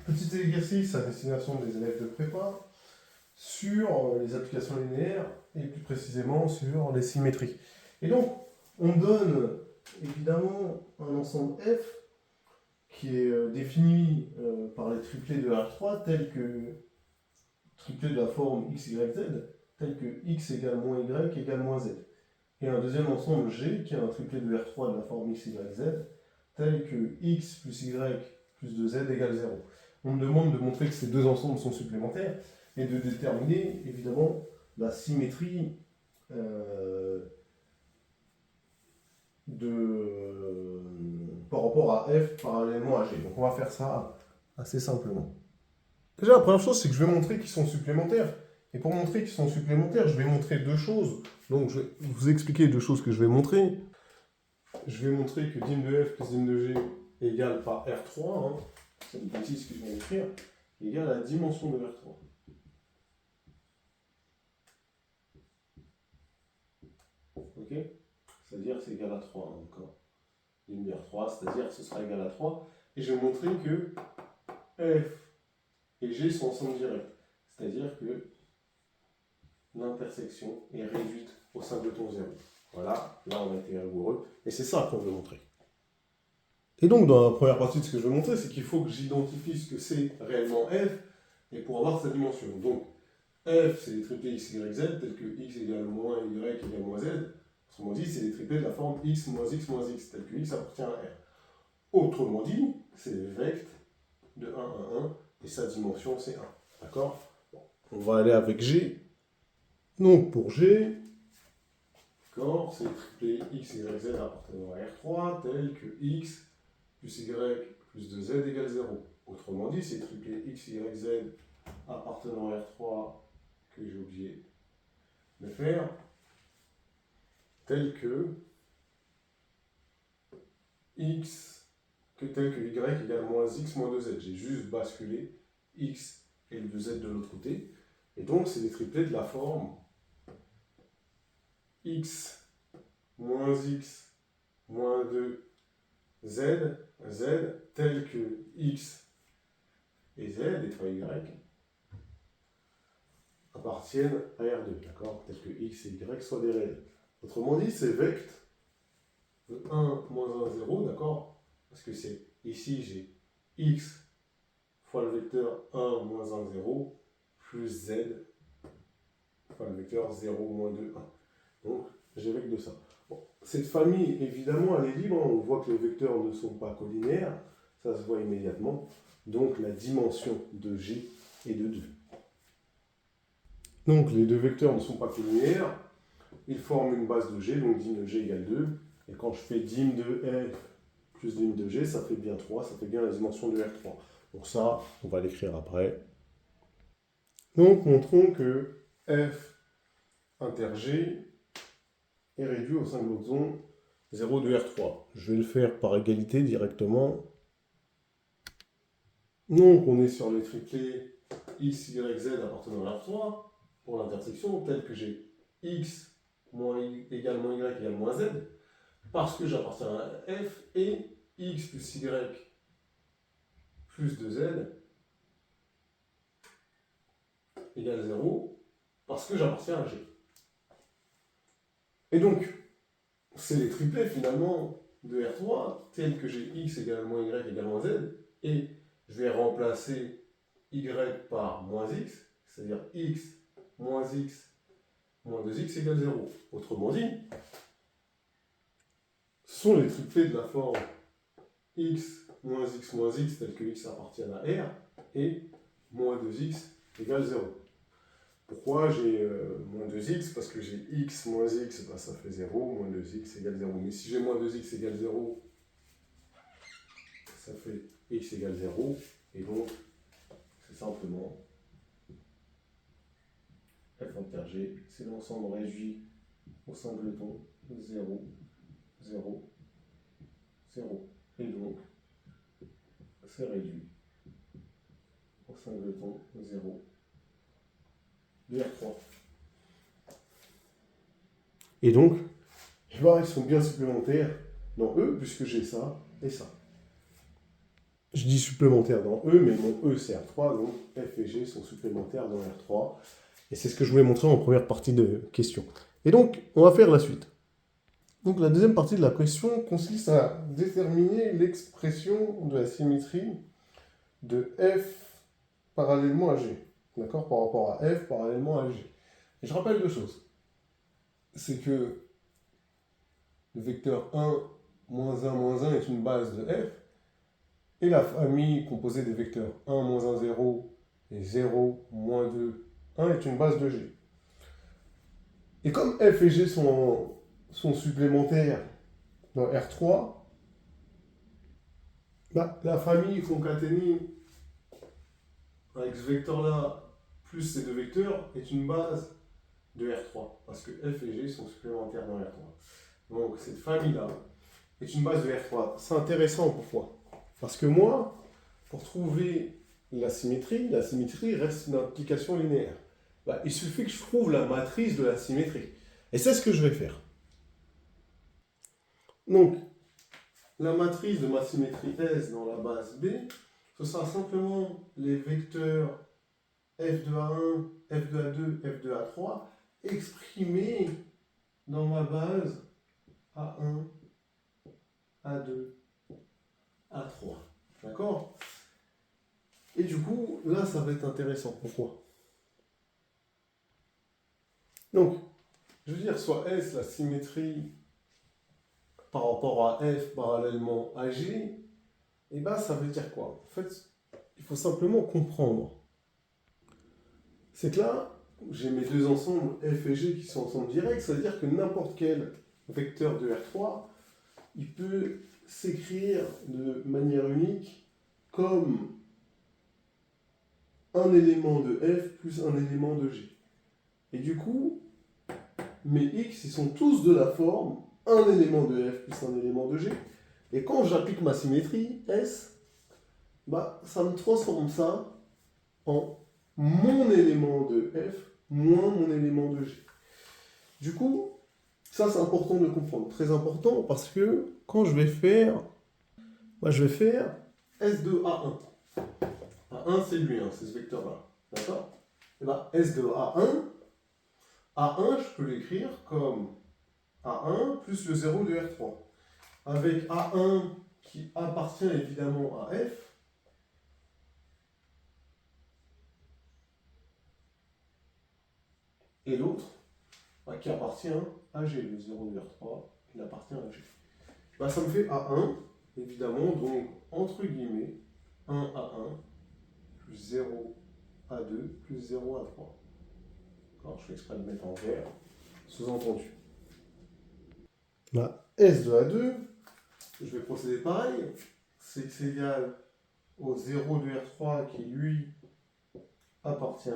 Petit exercice à destination des élèves de prépa sur les applications linéaires et plus précisément sur les symétries. Et donc, on donne évidemment un ensemble F qui est défini par les triplés de R3 tels que triplé de la forme x, y, z, tel que x égale moins y égale moins z. Et un deuxième ensemble G qui est un triplet de R3 de la forme x, y, z, tel que x plus y plus 2z égale 0. On me demande de montrer que ces deux ensembles sont supplémentaires et de déterminer évidemment la symétrie par rapport à f parallèlement à g. Donc on va faire ça assez simplement. Déjà, la première chose, c'est que je vais montrer qu'ils sont supplémentaires. Et pour montrer qu'ils sont supplémentaires, je vais montrer deux choses. Donc je vais vous expliquer deux choses que je vais montrer. Je vais montrer que dim de f plus dim de g égale par R3, hein, c'est une bêtise que je viens d'écrire, égale à la dimension de R3. Ok? C'est-à-dire c'est égal à 3, hein, d'accord? Dim de R3, c'est-à-dire ce sera égal à 3. Et je vais montrer que f et g sont ensemble directs. C'est-à-dire que l'intersection est réduite au singleton 0. Voilà, là on a été rigoureux. Et c'est ça qu'on veut montrer. Et donc, dans la première partie de ce que je veux montrer, c'est qu'il faut que j'identifie ce que c'est réellement f, et pour avoir sa dimension. Donc, f, c'est les triplés x, y, z, tels que x égale moins y égale moins z. Autrement dit, c'est les triplés de la forme x moins x, tel que x appartient à R. Autrement dit, c'est les vecteurs de 1 à 1, et sa dimension, c'est 1. D'accord? Bon, on va aller avec g. Donc, pour g, c'est les triplés x, y, z appartenant à R3, tels que x plus y plus 2z égale 0. Autrement dit, c'est triplé x, y, z appartenant à R3 que j'ai oublié de faire, tel que tel que y égale moins x moins 2z. J'ai juste basculé x et le 2z de l'autre côté. Et donc, c'est des triplés de la forme x moins 2 z, tel que x et z, et 3y, appartiennent à R2, d'accord? Tel que x et y soient des réels. Autrement dit, c'est vecteur de 1, moins 1, 0, d'accord? Parce que c'est ici, j'ai x fois le vecteur 1, moins 1, 0, plus z fois le vecteur 0, moins 2, 1. Donc, j'ai vecteur de ça. Bon, cette famille, évidemment, elle est libre. On voit que les vecteurs ne sont pas collinéaires. Ça se voit immédiatement. Donc, la dimension de G est de 2. Donc, les deux vecteurs ne sont pas collinéaires. Ils forment une base de G, donc dim de G égale 2. Et quand je fais dim de F plus dim de G, ça fait bien 3, ça fait bien la dimension de R3. Donc ça, on va l'écrire après. Donc, montrons que F inter G est réduit au singleton 0 de R3. Je vais le faire par égalité directement. Donc, on est sur les triplés x, y, z appartenant à R3 pour l'intersection, tel que j'ai x égale moins y égale moins z, parce que j'appartiens à f, et x plus y plus 2z égale 0, parce que j'appartiens à g. Et donc, c'est les triplés finalement de R3, tels que j'ai x égale moins y égale moins z, et je vais remplacer y par moins x, c'est-à-dire x moins 2x égale 0. Autrement dit, ce sont les triplés de la forme x moins x, tel que x appartient à R, et moins 2x égale 0. Pourquoi j'ai moins 2x? Parce que j'ai x moins x, bah, ça fait 0, moins 2x égale 0. Mais si j'ai moins 2x égale 0, ça fait x égale 0. Et donc, c'est simplement f inter g, c'est l'ensemble réduit au singleton 0, 0, 0. Et donc, c'est réduit au singleton 0 de R3. Et donc, je vois qu'ils sont bien supplémentaires dans eux, puisque j'ai ça et ça. Je dis supplémentaire dans E, mais mon E c'est R3, donc F et G sont supplémentaires dans R3. Et c'est ce que je voulais montrer en première partie de question. Et donc, on va faire la suite. Donc la deuxième partie de la question consiste à déterminer l'expression de la symétrie de F parallèlement à G. D'accord? Par rapport à F parallèlement à G. Et je rappelle deux choses. C'est que le vecteur 1, moins 1, moins 1 est une base de F, et la famille composée des vecteurs 1, moins 1, 0, et 0, moins 2, 1 est une base de G. Et comme F et G sont supplémentaires dans R3, bah, la famille concaténée avec ce vecteur-là plus ces deux vecteurs est une base de R3, parce que F et G sont supplémentaires dans R3. Donc cette famille-là est une base de R3. C'est intéressant, pourquoi? Parce que moi, pour trouver la symétrie reste une application linéaire. Bah, il suffit que je trouve la matrice de la symétrie. Et c'est ce que je vais faire. Donc, la matrice de ma symétrie S dans la base B, ce sera simplement les vecteurs f de A1, f de A2, f de A3 exprimés dans ma base A1, A2, A3. D'accord? Et du coup, là, ça va être intéressant. Pourquoi? Donc, je veux dire, soit S, la symétrie par rapport à F parallèlement à G, et bien ça veut dire quoi? En fait, il faut simplement comprendre. C'est que là, j'ai mes deux ensembles F et G qui sont ensemble directs, ça veut dire que n'importe quel vecteur de R3, il peut s'écrire de manière unique comme un élément de F plus un élément de G. Et du coup, mes X, ils sont tous de la forme un élément de F plus un élément de G. Et quand j'applique ma symétrie S, bah, ça me transforme ça en mon élément de F moins mon élément de G. Du coup, ça c'est important de comprendre, très important, parce que quand je vais faire, bah, je vais faire S de A1. A1 c'est lui, hein, c'est ce vecteur-là. D'accord? Et bah, S de A1, A1 je peux l'écrire comme A1 plus le 0 de R3. Avec A1 qui appartient évidemment à F, et l'autre qui appartient à G, le 0 de R3, il appartient à G. Bah, ça me fait A1, évidemment, donc entre guillemets, 1 A1 plus 0 A2 plus 0 A3. Alors je fais exprès de mettre en vert, sous-entendu. Là, S de A2, je vais procéder pareil, c'est égal au 0 de R3 qui lui appartient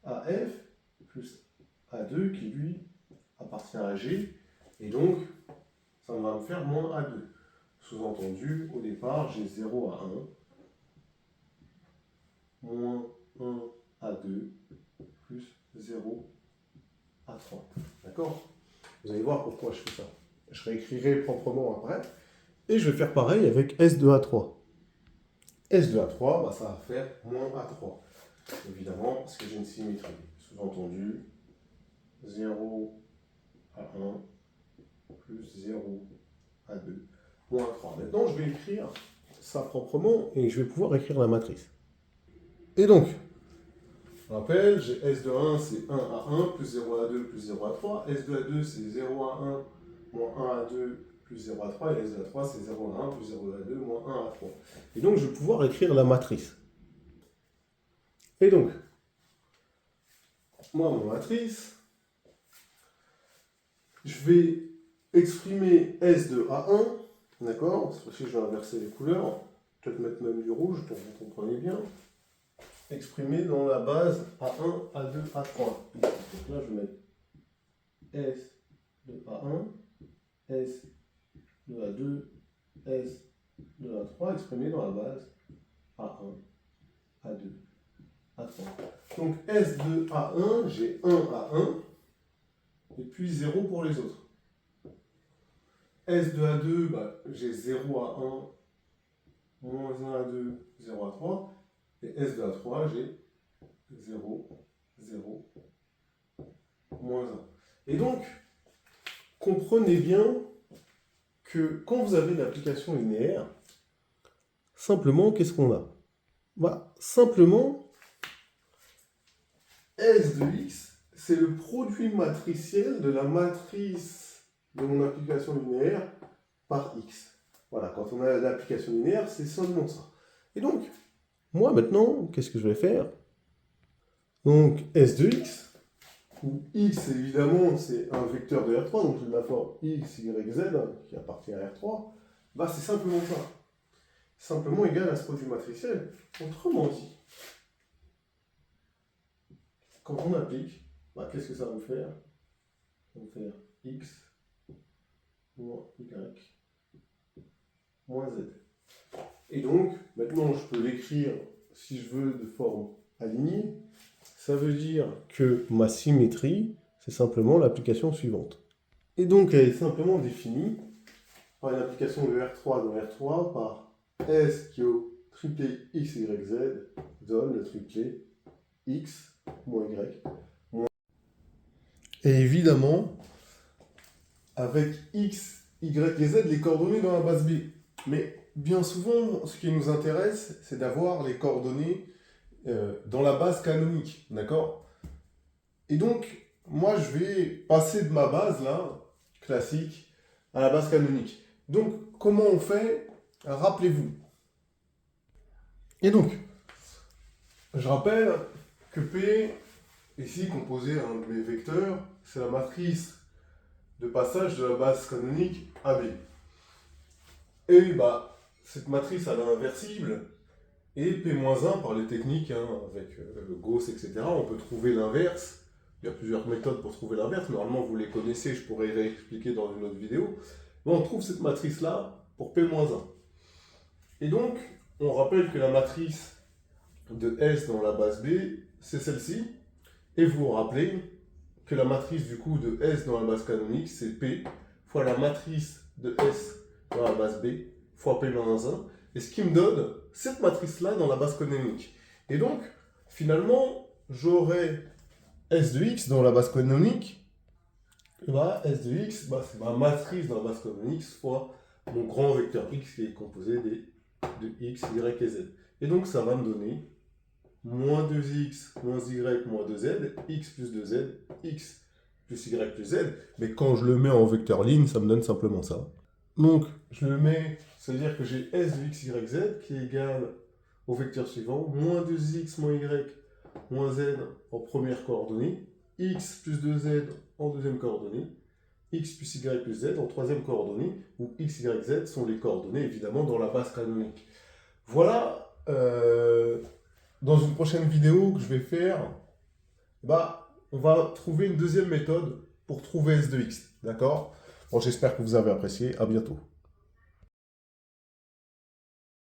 à F, plus A2 qui lui appartient à G, et donc ça va me faire moins A2. Sous-entendu, au départ, j'ai 0 à 1, moins 1 à 2, plus 0 à 3. D'accord? Vous allez voir pourquoi je fais ça. Je réécrirai proprement après. Et je vais faire pareil avec S de A3. S de A3, bah, ça va faire moins A3. Évidemment, parce que j'ai une symétrie. Sous-entendu, 0 à 1, plus 0 à 2, moins A3. Maintenant, je vais écrire ça proprement et je vais pouvoir écrire la matrice. Et donc, je rappelle, j'ai S de 1, c'est 1 à 1, plus 0 à 2, plus 0 à 3. S de A2, c'est 0 à 1, moins 1 à 2, plus 0 à 3. Et S de A3, c'est 0 à 1, plus 0 à 2, moins 1 à 3. Et donc, je vais pouvoir écrire la matrice. Et donc, moi, mon matrice, je vais exprimer S de A1, d'accord? Cette fois-ci, je vais inverser les couleurs, peut-être mettre même du rouge pour que vous compreniez bien. Exprimé dans la base A1, A2, A3. Donc là, je vais mettre S de A1, S de A2, S de A3, exprimé dans la base A1, A2, A3. Donc S de A1, j'ai 1 à 1, et puis 0 pour les autres. S de A2, bah, j'ai 0 à 1 moins 1 à 2, 0 à 3. Et S de la 3, j'ai 0, 0, moins 1. Et donc, comprenez bien que quand vous avez une application linéaire, simplement, qu'est-ce qu'on a? Bah, simplement, S de x, c'est le produit matriciel de la matrice de mon application linéaire par x. Voilà, quand on a l'application linéaire, c'est seulement ça. Et donc, moi maintenant, qu'est-ce que je vais faire? Donc, S de x, où x, évidemment, c'est un vecteur de R3, donc j'ai de la forme x, y, z, qui appartient à R3, bah c'est simplement ça. Simplement égal à ce produit matriciel. Autrement dit, quand on applique, bah, qu'est-ce que ça va me faire? Ça va me faire x moins y moins z. Et donc, maintenant, je peux l'écrire, si je veux, de forme alignée. Ça veut dire que ma symétrie, c'est simplement l'application suivante. Et donc, elle est simplement définie par une application de R3 dans R3 par S qui au triplet x, y, z donne le triplet x moins y. Et évidemment, avec x, y et z, les coordonnées dans la base B. Mais bien souvent, ce qui nous intéresse, c'est d'avoir les coordonnées dans la base canonique, d'accord? Et donc, moi, je vais passer de ma base, là, classique, à la base canonique. Donc, comment on fait? Rappelez-vous. Et donc, je rappelle que P, ici, composé de mes vecteurs, c'est la matrice de passage de la base canonique AB. Et bah, cette matrice, elle est inversible. Et P-1 par les techniques, hein, avec Gauss, etc., on peut trouver l'inverse. Il y a plusieurs méthodes pour trouver l'inverse. Normalement, vous les connaissez, je pourrais réexpliquer dans une autre vidéo. Mais on trouve cette matrice-là pour P-1. Et donc, on rappelle que la matrice de S dans la base B, c'est celle-ci. Et vous vous rappelez que la matrice du coup de S dans la base canonique, c'est P fois la matrice de S dans la base B fois P-1. Et ce qui me donne cette matrice-là dans la base canonique. Et donc, finalement, j'aurai S de x dans la base canonique. Et bah, S de x, bah, c'est ma matrice dans la base canonique fois mon grand vecteur x qui est composé de x, y et z. Et donc, ça va me donner moins 2x, moins y, moins 2z, x plus 2z, x plus y plus z. Mais quand je le mets en vecteur ligne, ça me donne simplement ça. Donc, je le mets, c'est-à-dire que j'ai S de x, y, z qui est égal au vecteur suivant, moins 2x, moins y, moins z en première coordonnée, x plus 2z en deuxième coordonnée, x plus y plus z en troisième coordonnée, où x, y, z sont les coordonnées, évidemment, dans la base canonique. Voilà, dans une prochaine vidéo que je vais faire, bah, on va trouver une deuxième méthode pour trouver S de x, d'accord? Bon, j'espère que vous avez apprécié, à bientôt.